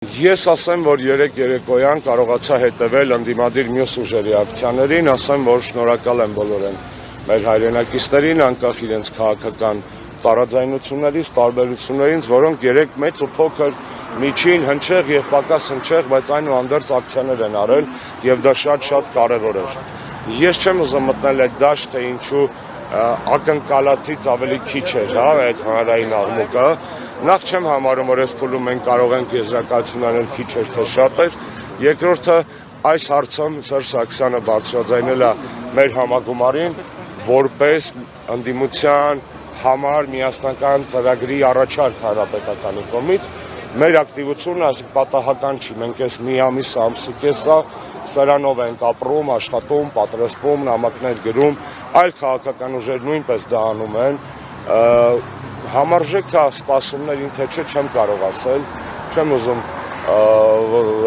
Ես ասեմ, որ երեկ երեկոյան կարողացա հետևել ընդդիմադիր մյուս ուժերի ակցիաներին, ասեմ, որ շնորհակալ եմ բոլորին մեր հայրենակիցներին, անկախ իրենց քաղաքական տարաձայնություններից, տարբերություններից, որոնք երեք մեծ ու փոքր, միջին, հնչեղ եւ պակաս հնչեղ, բայց այնուհանդերձ ակցիաներ են արել եւ դա շատ կարեւոր էր։ Ես չեմ ուզում մտնել այդ դաշտ, թե ինչու ակնկալածից ավելի քիչ էր, այդ հանրային աղմուկը։ Նախ չեմ համարում, որ այս փուլում մենք կարող ենք եզրակացություն անել քիչ էր թե շատ էր։ Երկրորդը, այս հարցում Սերժ Սարգսյանը բարձրաձայնել է մեր համագումարին որպես ընդդիմության համար միասնական ծրագրի առաջարկ հանրապետականի կողմից։ Մեր ակտիվությունը պատահական չի, մենք այս մի ամսիկեսա սրանով ենք ապրում, աշխատում, պատրաստվում, նամակներ գրում, այլ քաղաքական ուժեր նույնպես դա անում են։ Համարժեք է սպասումներին, թե չէ չեմ կարող ասել, չեմ ուզում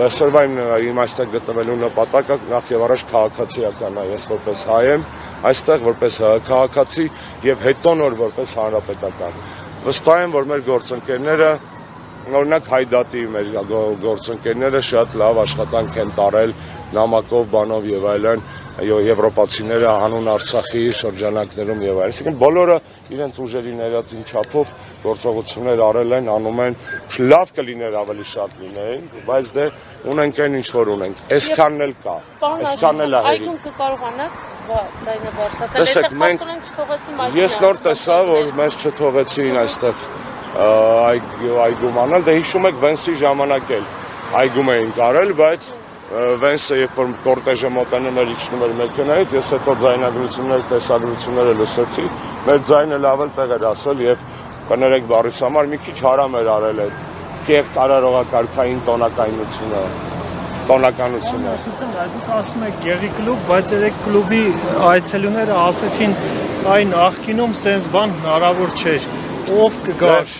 այսօրվա իմ այստեղ գտնվելու նպատակը նախ եւ առաջ քաղաքացիական է, ես որպես հայ եմ, այստեղ որպես քաղաքացի եւ հետո նոր որպես հանրապետական։ Վստահ եմ, որ մեր գործընկերները, օրինակ Հայդատի մեր գործընկերները շատ լավ աշխատանք են տարել նամակով, բանով եւ այլն, եվրոպացիները հանուն Արցախի շրջանակներում եւ այլն։ Այսինքն բոլորը իրենց ուժերի ներածին չափով գործողություններ արել են, անում են, լավ կլիներ ավելի շատ լինեին, բայց դե ունենք այն ինչ որ ունենք։ Այսքանն էլ կա, այսքանն էլ է հերի։ Այգում կկարողանաք ձայնը բարձրացնել։ Տեսեք, մենք ես նոր տեսա, որ մեզ չթողեցին այստեղ այգում անել, դե հիշում եք Վենսի ժամանակ էլ այգում էին կարել, բայց Վենսը երբ որ կորտեժը մոտենում էր իջնում էր մեքենայից, ես հետո ձայնագրություններ, տեսագրությունները լսեցի, մեր ձայնը լավ էլ տեղ էր ասել եւ կներեք բառիս համար մի քիչ հարամ էր արել այդ կեղծ արարողակարգային տոնականությունը։ Դուք ասում եք գեղի կլուբ, բայց երեք կլուբի այցելուները ասեցին այն աղքինում սենց բան հնարավոր չէր։ Ով կգար։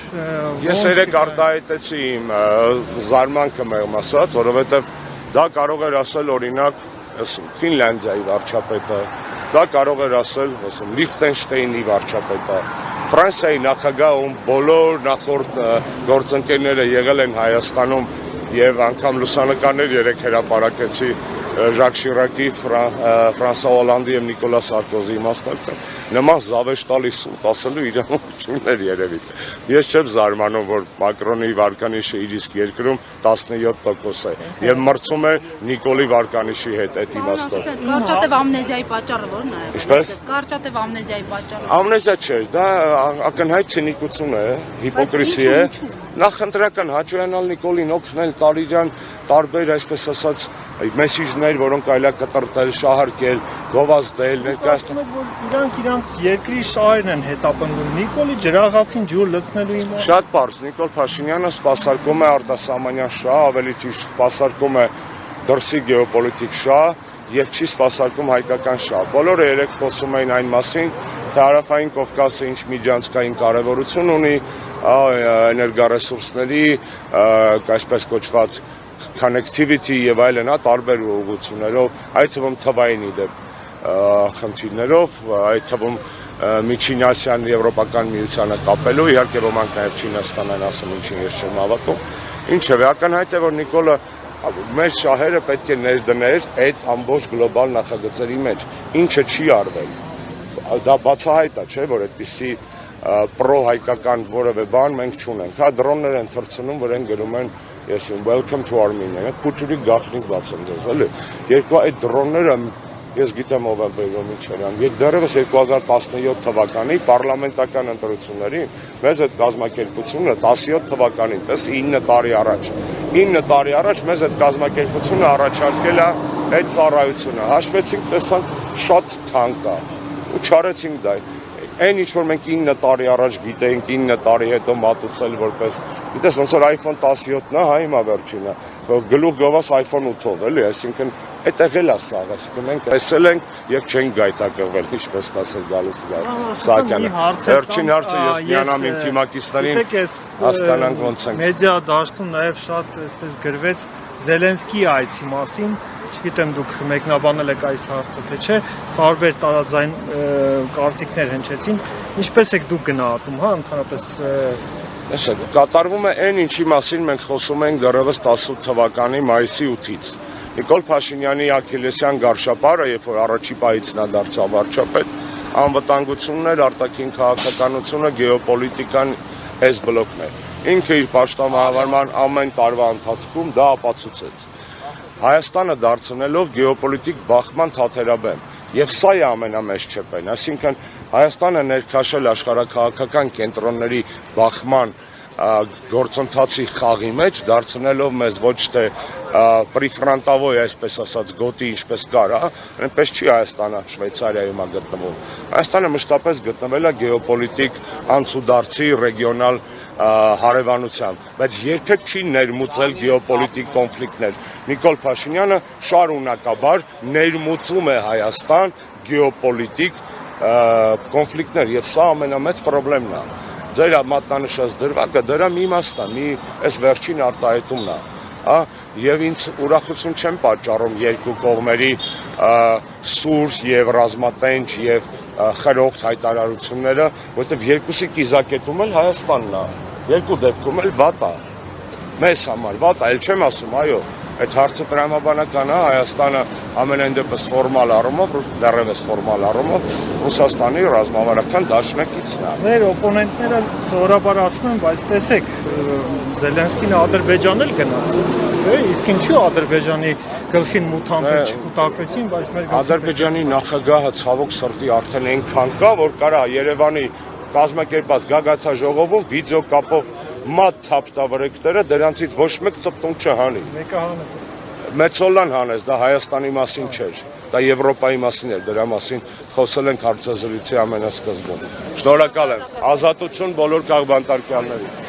Ես երեք արտահայտեցի իմ զարմանքը մեղմ ասած, որովհետեւ դա կարող էր ասել օրինակ Ֆինլանդիայի վարչապետը, դա կարող էր ասել Լիխտենշտեյնի վարչապետը, Ֆրանսիայի նախագահը, ում բոլոր նախորդ գործընկերները եղել են Հայաստանում եւ անգամ լուսանկարներ երեք հրապարակեցի Ժակ Շիրակի, Ֆրանսուଆ Օլանդի եւ Նիկոլա Սարկոզիի մասնակցությամբ, նման զավեշտալի սուտ ասելու իրավունքներ երևի։ Ես չեմ զարմանում, որ Մակրոնի վարկանիշը իր իսկ երկրում 17% է եւ մրցում է Նիկոլի վարկանիշի հետ այդ իմաստով։ Կարճատև ամնեզիայի պատճառը ո՞րն է։ Ինչպես։ Կարճատև ամնեզիայի պատճառը։ Ամնեզիա չէ, դա ակնհայտ ցինիկություն է, հիպոկրիսի է։ Նախընտրական հաճոյանալ Նիկոլին օգնել տարիջան տարբեր, այսպես ասած, մեսիջներ, որոնք այլա կտրտել, շահարկել, գովազդել, ներկայացնել։ Իրանք իրանց երկրի շահերն են հետապնդում։ Նիկոլի ջրաղացին ջուր լցնելու իմաստը։ Շատ պարզ, Նիկոլ Փաշինյանը սպասարկում է արտասահմանյան շահ, ավելի ճիշտ սպասարկում է դրսի գեոպոլիտիկ շահ եւ չի սպասարկում հայկական շահ։ Բոլորը երեք խոսում էին այն մասին, թե Հարավային Կովկասը ինչ միջանցքային կարեւորություն ունի, էներգառեսուրսների, այսպես կոչված connectivity եւ այլն, տարբեր ուղղություններով, այդ թվում թվային իդեպ խնդիրներով, այդ թվում Միջին Ասիան Եվրոպական միությանը կապելու, իհարկե ոմանք նաեւ Չինաստանն են ասում, ինչին ես չեմ հավատում։ Ինչեւ ակնհայտ է, որ Նիկոլը մեր շահերը պետք է ներդներ այդ ամբողջ գլոբալ նախագծերի մեջ, ինչը չի արվել։ Դա բացահայտ է, չէ՞, որ այդպիսի պրո-հայկական որևէ բան մենք չունենք։ Հա դրոններ են թռցնում, որ են գրում են Yes, welcome to Armenia։ Փուչուրի գախնիկ բացեմ ձեզ, էլի։ Երկու այդ դրոնները ես գիտեմ ով է բերում ինչերան։ Եկ դեռևս 2017 թվականի պարլամենտական ընտրություններին մեզ այդ կազմակերպությունը 17 թվականին, տես 9 տարի առաջ։ 9 տարի առաջ մեզ այդ կազմակերպությունը առաջարկել է այդ ծառայությունը։ Հաշվեցինք, տեսանք շատ թանկ է։ Ու չարեցինք դա։ Այն ինչ որ մենք 9 տարի առաջ գիտեինք, 9 տարի հետո մատուցել որպես, գիտես ոնց որ iPhone 17-ն է, հա հիմա վերջինը, գլուխ գովաս iPhone 8-ով, էլի, այսինքն այդտեղ էլ է սա, այսինքն մենք տեսել ենք եւ չենք գայթակղվել, ինչպես ասել գալուց գա։ Սակյանը։ Վերջին հարցը ես միանամ իմ թիմակիցներին, հասկանանք ոնց ենք։ Մեդիա դաշտում նաեւ շատ այսպես գրվեց Զելենսկի այցի մասին։ Չգիտեմ դուք մեկնաբանել եք այս հարցը թե չէ, տարբեր տարաձայն կարծիքներ հնչեցին։ Ինչպես եք դուք գնահատում, հա, ընդհանրապես Տեսեք, կատարվում է այն, ինչի մասին մենք խոսում ենք դեռևս 18 թվականի մայիսի 8-ից։ Նիկոլ Փաշինյանի աքիլեսյան գարշապարը, երբ որ առաջի պահից նա դարձավ վարչապետ, անվտանգությունն էր, արտաքին քաղաքականությունը, գեոպոլիտիկան այս բլոկն էր։ Ինքը իր պաշտամահավարման ամեն տարվա ընթացքում դա ապացուցեց։ Հայաստանը դարձնելով գեոպոլիտիկ բախման թաթերաբեմ։ Եվ սա է ամենամեծ չեպեն, այսինքն Հայաստանը ներքաշել աշխարհաքաղաքական կենտրոնների բախման գործընթացի խաղի մեջ, դարձնելով մեզ ոչ թե պրիֆրանտավոյ, այսպես ասած, գոտի, ինչպես կար, այնպես չի Հայաստանը Շվեյցարիայում է գտնվում։ Հայաստանը մշտապես գտնվել է գեոպոլիտիկ անցուդարձի ռեգիոնալ հարևանությամբ, բայց երբեք չի ներմուծել գեոպոլիտիկ կոնֆլիկտներ։ Նիկոլ Փաշինյանը շարունակաբար ներմուծում է Հայաստան գեոպոլիտիկ կոնֆլիկտներ, եւ սա ամենամեծ խնդիրն է։ Ձեր մատնանշած դրվագը դրա մի իմաստ է, մի այս վերջին արտահայտումն է, եւ ինձ ուրախություն չեն պատճառում երկու կողմերի սուր եւ ռազմատենչ եւ խրոխտ հայտարարությունները, որովհետեւ երկուսի կիզակետում էլ Հայաստանն է, երկու դեպքում էլ վատ է, մեզ համար վատ է, այլ չեմ ասում, այո, այդ հարցը տրամաբանական է, Հայաստանը ամենայն դեպս ֆորմալ առումով, դեռևս ֆորմալ առումով Ռուսաստանի ռազմավարական դաշնակիցն է։ Ձեր օպոնենտները սովորաբար ասում են, բայց տեսեք, Զելենսկին Ադրբեջան էլ գնաց։ Իսկ ինչու Ադրբեջանի գլխին մութանտը չկուտակվեցին, բայց մեր Ադրբեջանի նախագահը ցավոք սրտի արդեն այնքան կա, որ կարա Երևանի կազմակերպած գագաթաժողովում վիդեոկապով մատ թափտավրեկները դրանցից ոչ մեկ ծպտուն չհանի։ Մեկը հանեց։ Մեծոլան հանեց, դա Հայաստանի մասին չէր, դա Եվրոպայի մասին էր, դրա մասին խոսել ենք հարցազրույցի ամենասկզբում։ Շնորհակալ եմ։ Ազատություն բոլոր քաղբանտարկյալներին։